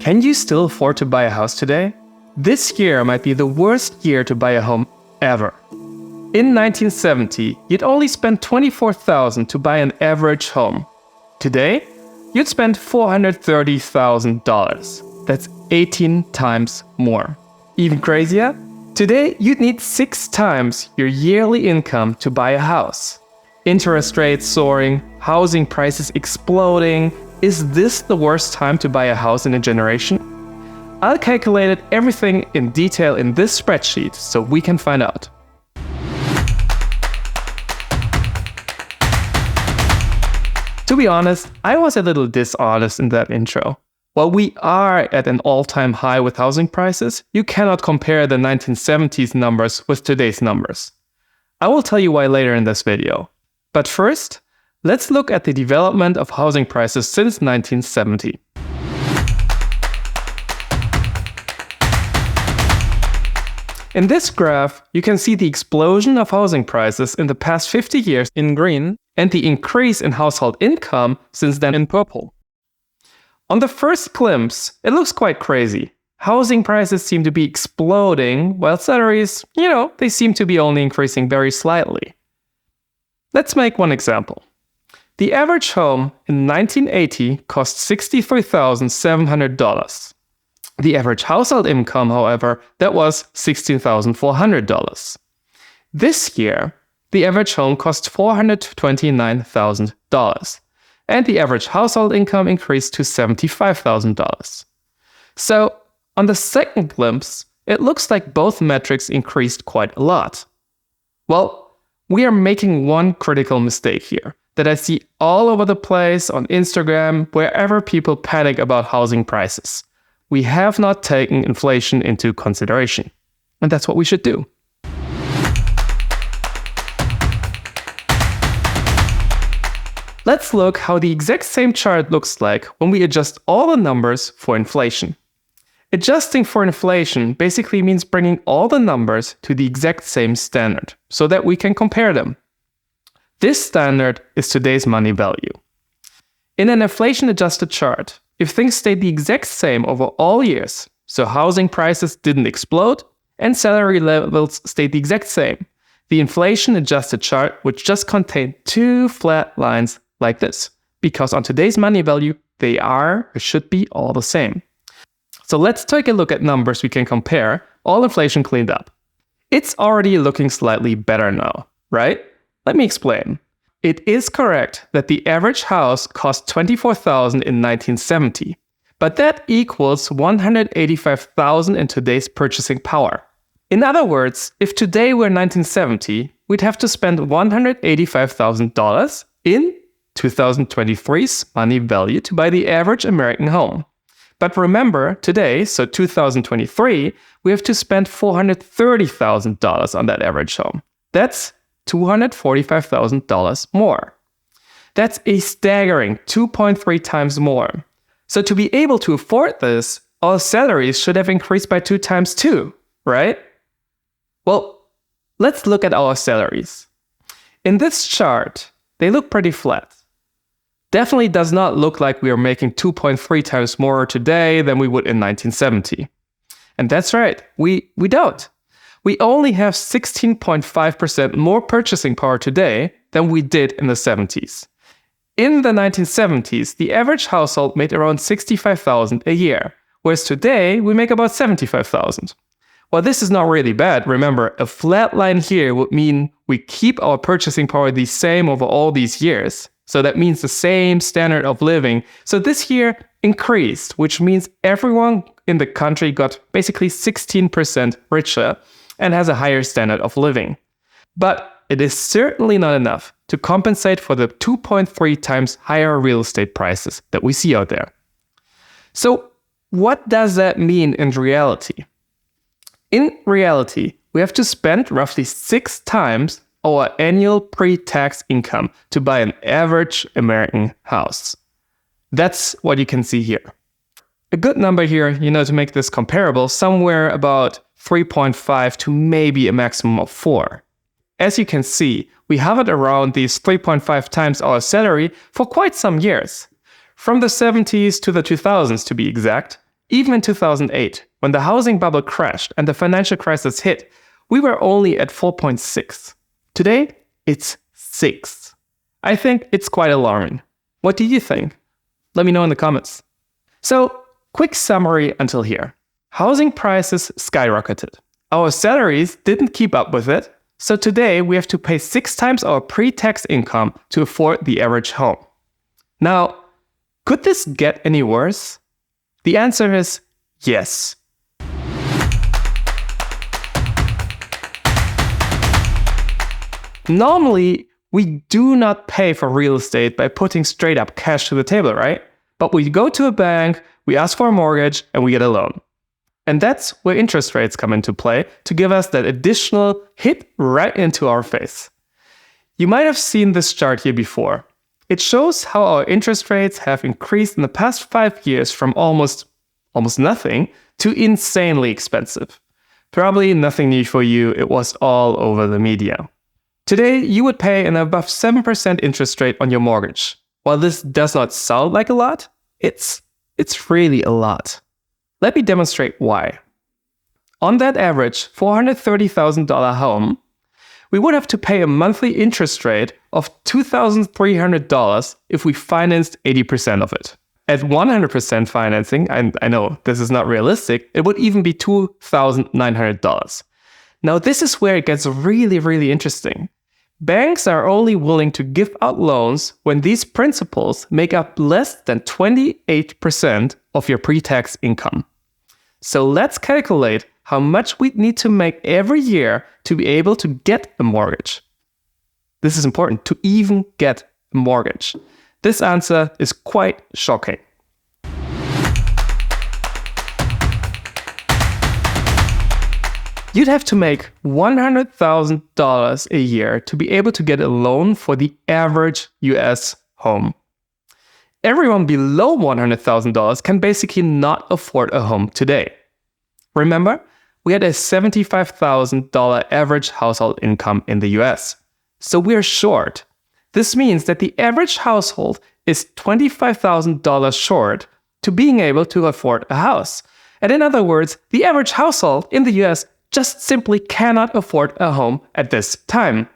Can you still afford to buy a house today? This year might be the worst year to buy a home ever. In 1970, you'd only spend $24,000 to buy an average home. Today, you'd spend $430,000. That's 18 times more. Even crazier? Today, you'd need 6 times your yearly income to buy a house. Interest rates soaring, housing prices exploding. Is this the worst time to buy a house in a generation? I'll calculate everything in detail in this spreadsheet so we can find out. To be honest, I was a little dishonest in that intro. While we are at an all-time high with housing prices, you cannot compare the 1970s numbers with today's numbers. I will tell you why later in this video. But first, let's look at the development of housing prices since 1970. In this graph, you can see the explosion of housing prices in the past 50 years in green and the increase in household income since then in purple. On the first glimpse, it looks quite crazy. Housing prices seem to be exploding, while salaries, they seem to be only increasing very slightly. Let's make one example. The average home in 1980 cost $63,700. The average household income, however, that was $16,400. This year, the average home cost $429,000, and the average household income increased to $75,000. So, on the second glimpse, it looks like both metrics increased quite a lot. Well, we are making one critical mistake here that I see all over the place on Instagram, wherever people panic about housing prices. We have not taken inflation into consideration. And that's what we should do. Let's look how the exact same chart looks like when we adjust all the numbers for inflation. Adjusting for inflation basically means bringing all the numbers to the exact same standard so that we can compare them. This standard is today's money value. In an inflation-adjusted chart, if things stayed the exact same over all years, so housing prices didn't explode and salary levels stayed the exact same, the inflation-adjusted chart would just contain 2 flat lines like this, because on today's money value, they are or should be all the same. So let's take a look at numbers we can compare, all inflation cleaned up. It's already looking slightly better now, right? Let me explain. It is correct that the average house cost $24,000 in 1970, but that equals $185,000 in today's purchasing power. In other words, if today were 1970, we'd have to spend $185,000 in 2023's money value to buy the average American home. But remember, today, so 2023, we have to spend $430,000 on that average home. That's $245,000 more. That's a staggering 2.3 times more. So to be able to afford this, our salaries should have increased by 2 times too, right? Well, let's look at our salaries. In this chart, they look pretty flat. Definitely does not look like we are making 2.3 times more today than we would in 1970. And that's right, we don't. We only have 16.5% more purchasing power today than we did in the 70s. In the 1970s, the average household made around $65,000 a year, whereas today we make about $75,000. While this is not really bad, remember, a flat line here would mean we keep our purchasing power the same over all these years. So that means the same standard of living. So this year increased, which means everyone in the country got basically 16% richer and has a higher standard of living. But it is certainly not enough to compensate for the 2.3 times higher real estate prices that we see out there. So what does that mean in reality? In reality, we have to spend roughly 6 times our annual pre-tax income to buy an average American house. That's what you can see here. A good number here, to make this comparable, somewhere about 3.5 to maybe a maximum of 4. As you can see, we hovered around these 3.5 times our salary for quite some years. From the 70s to the 2000s to be exact, Even in 2008, when the housing bubble crashed and the financial crisis hit, we were only at 4.6. Today, it's 6. I think it's quite alarming. What do you think? Let me know in the comments. So, quick summary until here. Housing prices skyrocketed. Our salaries didn't keep up with it, so today we have to pay 6 times our pre-tax income to afford the average home. Now, could this get any worse? The answer is yes. Normally, we do not pay for real estate by putting straight up cash to the table, right? But we go to a bank, we ask for a mortgage, and we get a loan. And that's where interest rates come into play to give us that additional hit right into our face. You might have seen this chart here before. It shows how our interest rates have increased in the past 5 years from almost nothing to insanely expensive. Probably nothing new for you, it was all over the media. Today, you would pay an above 7% interest rate on your mortgage. While this does not sound like a lot, it's really a lot. Let me demonstrate why. On that average $430,000 home, we would have to pay a monthly interest rate of $2,300 if we financed 80% of it. At 100% financing, and I know this is not realistic, it would even be $2,900. Now this is where it gets really, really interesting. Banks are only willing to give out loans when these principals make up less than 28% of your pre-tax income. So let's calculate how much we'd need to make every year to be able to get a mortgage. This is important, to even get a mortgage. This answer is quite shocking. You'd have to make $100,000 a year to be able to get a loan for the average US home. Everyone below $100,000 can basically not afford a home today. Remember, we had a $75,000 average household income in the US. So we're short. This means that the average household is $25,000 short to being able to afford a house. And in other words, the average household in the US just simply cannot afford a home at this time.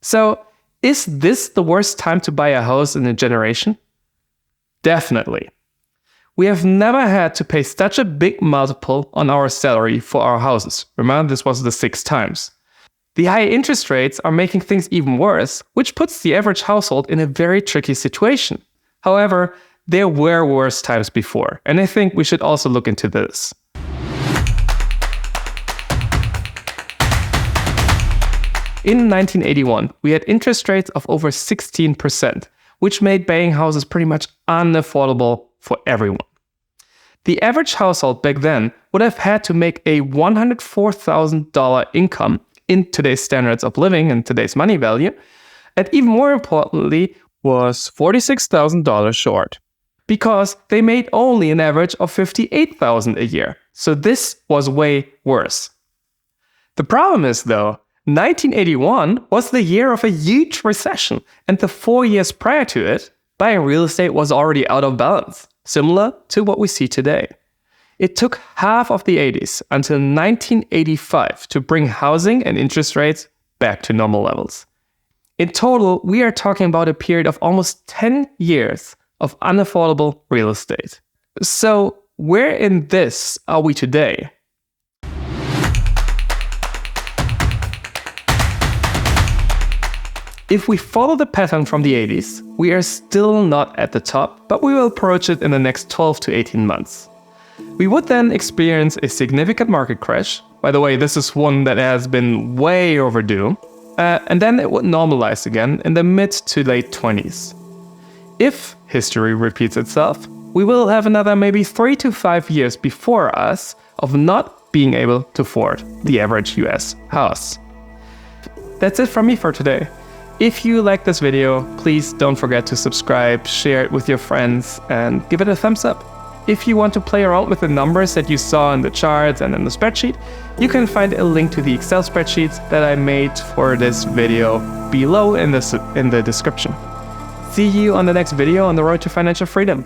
So, is this the worst time to buy a house in a generation? Definitely. We have never had to pay such a big multiple on our salary for our houses. Remember, this was the 6 times. The high interest rates are making things even worse, which puts the average household in a very tricky situation. However, there were worse times before, and I think we should also look into this. In 1981, we had interest rates of over 16%, which made buying houses pretty much unaffordable for everyone. The average household back then would have had to make a $104,000 income in today's standards of living and today's money value, and even more importantly, was $46,000 short, because they made only an average of $58,000 a year. So this was way worse. The problem is, though, 1981 was the year of a huge recession, and the 4 years prior to it, buying real estate was already out of balance, similar to what we see today. It took half of the 80s until 1985 to bring housing and interest rates back to normal levels. In total, we are talking about a period of almost 10 years of unaffordable real estate. So, where in this are we today? If we follow the pattern from the 80s, we are still not at the top, but we will approach it in the next 12 to 18 months. We would then experience a significant market crash. By the way, this is one that has been way overdue. And then it would normalize again in the mid to late 20s. If history repeats itself, we will have another maybe 3 to 5 years before us of not being able to afford the average US house. That's it from me for today. If you like this video, please don't forget to subscribe, share it with your friends, and give it a thumbs up. If you want to play around with the numbers that you saw in the charts and in the spreadsheet, you can find a link to the Excel spreadsheets that I made for this video below in the description. See you on the next video on the road to financial freedom.